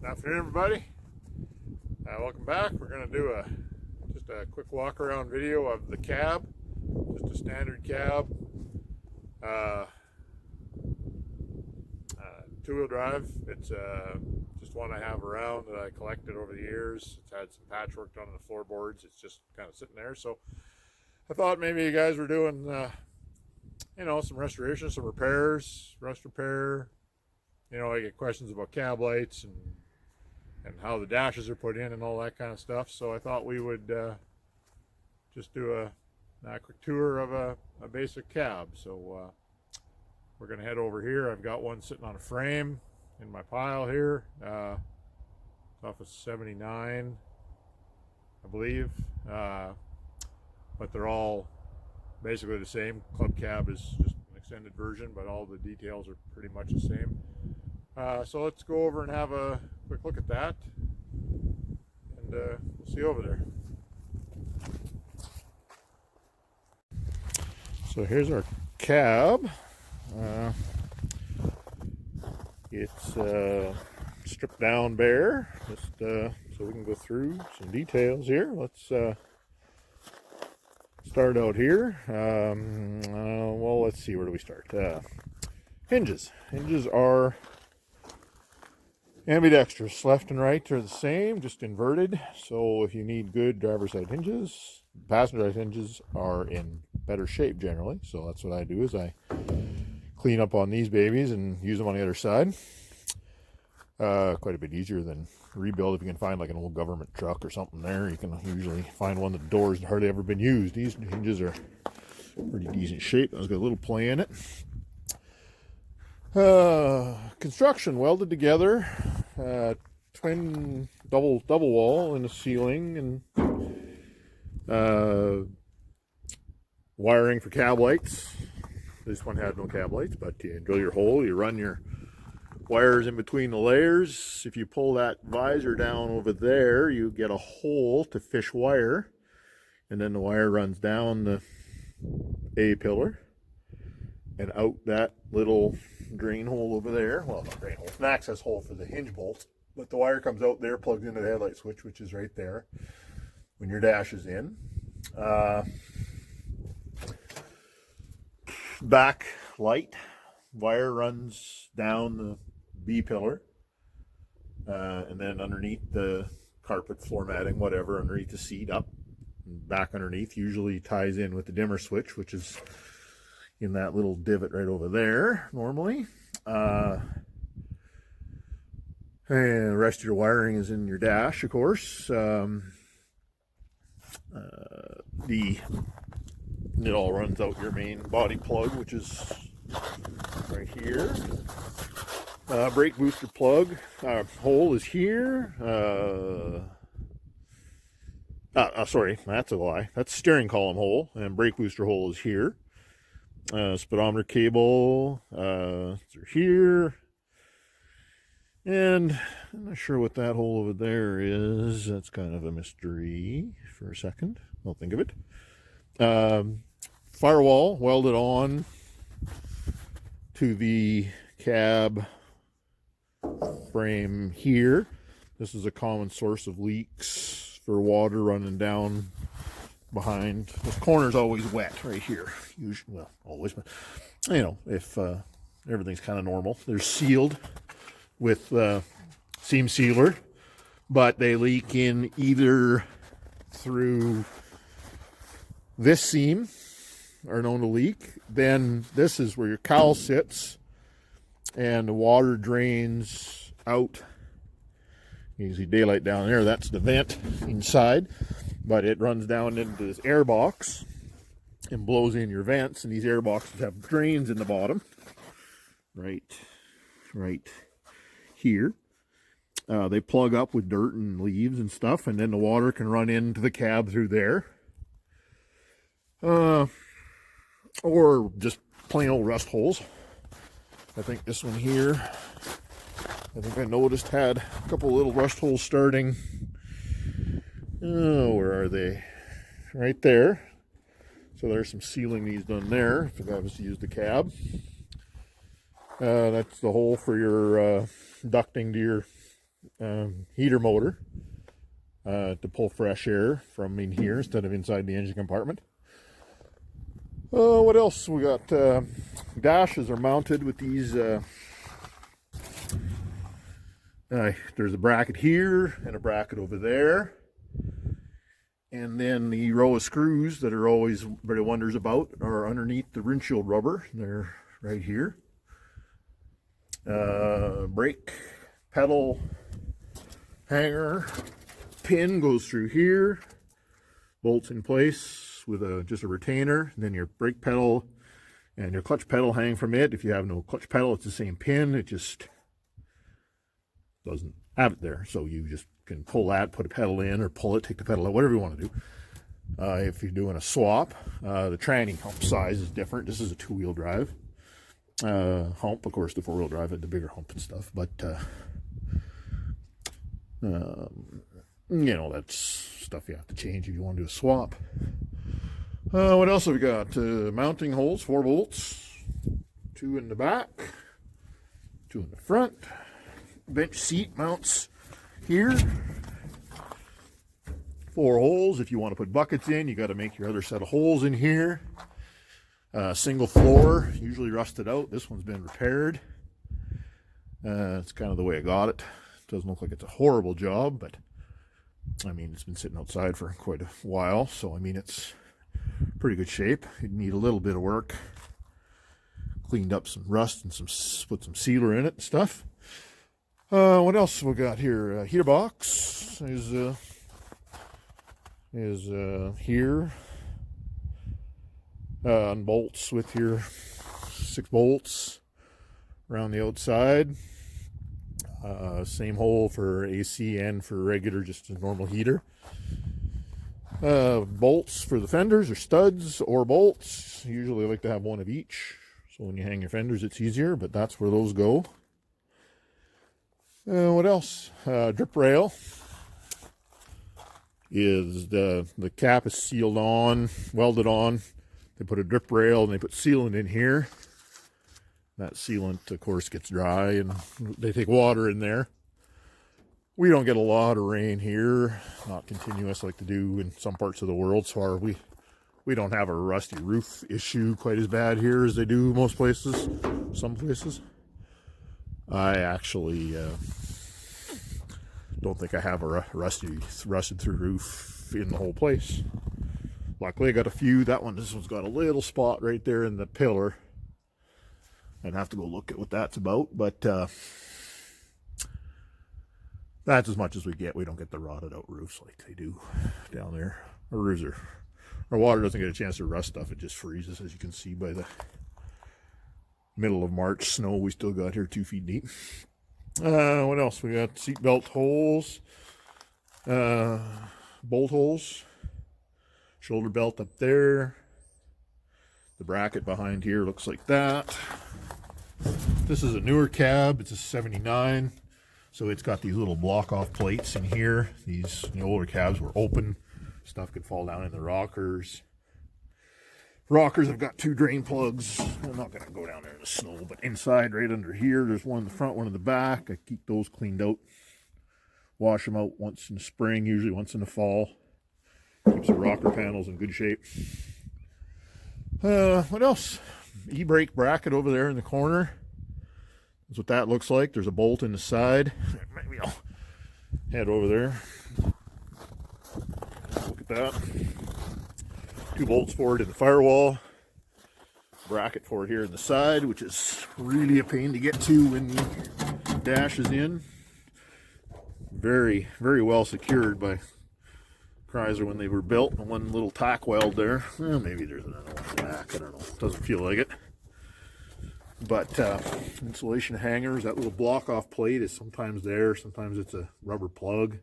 Afternoon, everybody. Welcome back. We're going to do just a quick walk around video of the cab, just a standard cab, two-wheel drive. It's just one I have around that I collected over the years. It's had some patchwork done on the floorboards. It's just kind of sitting there. So I thought maybe you guys were doing, some restoration, some repairs, rust repair. I get questions about cab lights and how the dashes are put in and all that kind of stuff. So I thought we would just do a quick tour of a basic cab. So we're going to head over here. I've got one sitting on a frame in my pile here. It's off of 79, I believe. But they're all basically the same. Club cab is just an extended version, but all the details are pretty much the same. So let's go over and have a quick look at that, and we'll see you over there. So here's our cab. It's stripped down bare, just so we can go through some details here. Let's start out here. Well, let's see, where do we start? Hinges are ambidextrous. Left and right are the same, just inverted. So if you need good driver's side hinges, passenger side hinges are in better shape generally. So that's what I do, is I clean up on these babies and use them on the other side. Quite a bit easier than rebuild. If you can find like an old government truck or something there, you can usually find one that the doors hardly ever been used. These hinges are pretty decent shape. It's got a little play in it. Construction, welded together, twin double wall in the ceiling, and wiring for cab lights. This one had no cab lights, but you drill your hole, you run your wires in between the layers. If you pull that visor down over there, you get a hole to fish wire, and then the wire runs down the A pillar and out that little drain hole over there. Well, not drain hole, it's an access hole for the hinge bolt, but the wire comes out there, plugs into the headlight switch, which is right there when your dash is in. Back light wire runs down the B pillar, and then underneath the carpet, floor matting, whatever, underneath the seat, up and back underneath, usually ties in with the dimmer switch, which is in that little divot right over there normally. And the rest of your wiring is in your dash, of course. It all runs out your main body plug, which is right here. Brake booster plug hole is here. Sorry, that's a lie. That's steering column hole, and brake booster hole is here. Speedometer cable through here, and I'm not sure what that hole over there is. That's kind of a mystery for a second. I'll think of it. Firewall welded on to the cab frame here. This is a common source of leaks for water running down behind. This corner's always wet right here. Usually, well, always, but if everything's kind of normal. They're sealed with seam sealer, but they leak in either through this seam, are known to leak. Then this is where your cowl sits, and the water drains out. You can see daylight down there. That's the vent inside, but it runs down into this air box and blows in your vents, and these air boxes have drains in the bottom right here. They plug up with dirt and leaves and stuff, and then the water can run into the cab through there, or just plain old rust holes. I think this one here, I think I noticed, had a couple little rust holes starting. Oh, where are they? Right there. So there's some sealing needs done there if I was to use the cab. That's the hole for your ducting to your heater motor to pull fresh air from in here instead of inside the engine compartment. What else? We got dashes are mounted with these. There's a bracket here and a bracket over there. And then the row of screws that are always everybody wonders about are underneath the windshield rubber. They're right here. Brake pedal hanger pin goes through here, bolts in place with just a retainer. And then your brake pedal and your clutch pedal hang from it. If you have no clutch pedal, it's the same pin. It just doesn't have it there, so you just can pull that, put a pedal in, or pull it, take the pedal out, whatever you want to do. If you're doing a swap, the tranny hump size is different. This is a 2-wheel drive hump. Of course, the 4-wheel drive had the bigger hump and stuff, but you know, that's stuff you have to change if you want to do a swap. What else have we got? Mounting holes, 4 bolts, 2 in the back, 2 in the front. Bench seat mounts here. 4 holes. If you want to put buckets in, you got to make your other set of holes in here. Single floor, usually rusted out. This one's been repaired. It's kind of the way I got it. Doesn't look like it's a horrible job, but I mean, it's been sitting outside for quite a while, so I mean, it's pretty good shape. You'd need a little bit of work. Cleaned up some rust and put some sealer in it and stuff. What else we got here? Heater box is here. And bolts with your 6 bolts around the outside. Same hole for AC and for regular, just a normal heater. Bolts for the fenders, or studs or bolts. Usually I like to have one of each, so when you hang your fenders it's easier, but that's where those go. What else? Drip rail is the cap is sealed on, welded on. They put a drip rail and they put sealant in here. That sealant, of course, gets dry and they take water in there. We don't get a lot of rain here, not continuous like they do in some parts of the world. So we don't have a rusty roof issue quite as bad here as they do most places, some places. I actually don't think I have a rusted through roof in the whole place. Luckily I got a few. This one's got a little spot right there in the pillar. I'd have to go look at what that's about, but that's as much as we get. We don't get the rotted out roofs like they do down there. Our water doesn't get a chance to rust stuff. It just freezes, as you can see by the middle of March snow we still got here, 2 feet deep. What else? We got seatbelt holes, bolt holes, shoulder belt up there. The bracket behind here looks like that. This is a newer cab. It's a 79. So it's got these little block off plates in here. The older cabs were open. Stuff could fall down in the rockers. Rockers have got 2 drain plugs. I'm not going to go down there in the snow, but inside, right under here, there's one in the front, one in the back. I keep those cleaned out. Wash them out once in the spring, usually once in the fall. Keeps the rocker panels in good shape. What else? E-brake bracket over there in the corner. That's what that looks like. There's a bolt in the side. Maybe I'll head over there. Look at that. 2 bolts for it in the firewall. Bracket for it here in the side, which is really a pain to get to when the dash is in. Very, very well secured by Chrysler when they were built. And one little tack weld there. Well, maybe there's another one back. I don't know. Doesn't feel like it. But insulation hangers, that little block off plate is sometimes there. Sometimes it's a rubber plug.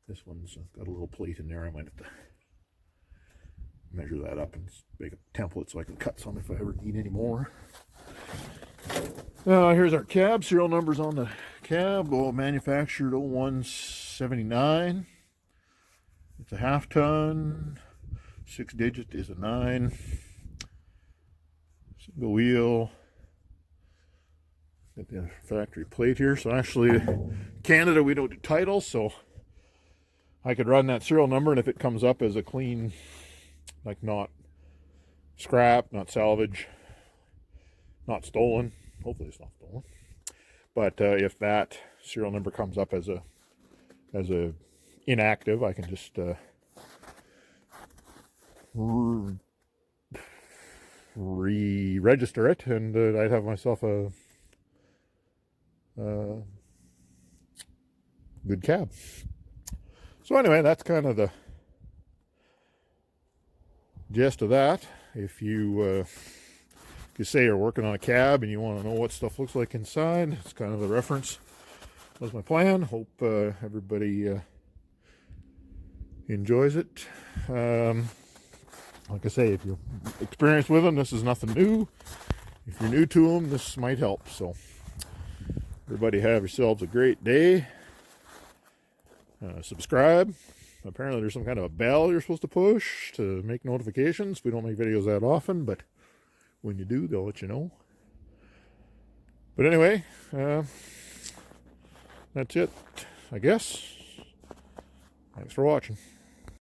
This one's got a little plate in there. I might have to measure that up and make a template so I can cut some if I ever need any more. Here's our cab. Serial numbers on the cab. Manufactured 0179. It's a 1/2 ton. 6 digit is a 9. Single wheel. Got the factory plate here. So actually, Canada, we don't do titles, so I could run that serial number, and if it comes up as a clean, like not scrap, not salvage, not stolen, hopefully it's not stolen, but if that serial number comes up as a inactive, I can just re-register it, and I'd have myself a good cab. So anyway, that's kind of the gist of that. If you say you're working on a cab and you want to know what stuff looks like inside, it's kind of the reference. That was my plan. Hope everybody enjoys it. Like I say, if you're experienced with them, this is nothing new. If you're new to them, this might help. So everybody have yourselves a great day. Subscribe. Apparently there's some kind of a bell you're supposed to push to make notifications. We don't make videos that often, but when you do, they'll let you know. But anyway, that's it, I guess. Thanks for watching.